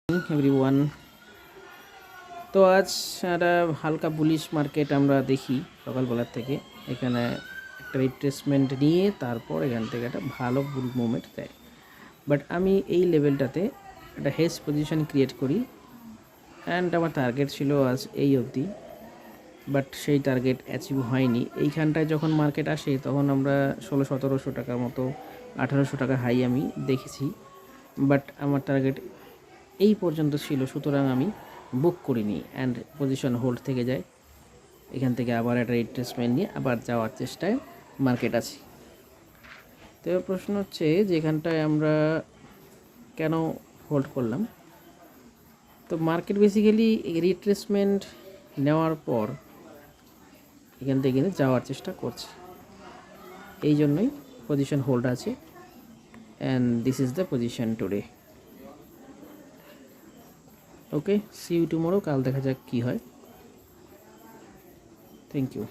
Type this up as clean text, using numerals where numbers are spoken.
Everyone. তো আজ একটা হালকা বুলিশ মার্কেট আমরা দেখি সকালবেলার থেকে। এখানে একটা রিট্রেসমেন্ট নিয়ে তারপর এখান থেকে একটা ভালো বুল মুভমেন্ট দেয়। বাট আমি এই লেভেলটাতে একটা হেজ পজিশন ক্রিয়েট করি অ্যান্ড আমার টার্গেট ছিল আজ এই অবধি, বাট সেই টার্গেট অ্যাচিভ হয়নি। এইখানটায় যখন মার্কেট আসে তখন আমরা 1600-1700 টাকার মতো 1800 টাকা হাই আমি দেখেছি, বাট আমার টার্গেট এই পর্যন্ত ছিল, সুতরাং আমি বুক করিনি অ্যান্ড পজিশন হোল্ড থেকে যায়। এখান থেকে আবার একটা রিট্রেসমেন্ট নিয়ে আবার যাওয়ার চেষ্টায় মার্কেট আছে। তো প্রশ্ন হচ্ছে যে এখানটায় আমরা কেন হোল্ড করলাম। তো মার্কেট বেসিক্যালি রিট্রেসমেন্ট নেওয়ার পর এখান থেকে কিন্তু যাওয়ার চেষ্টা করছে, এই জন্যই পজিশন হোল্ড আছে and this is the position today. Okay, see you tomorrow. কাল দেখা যাক কী হয়। Thank you.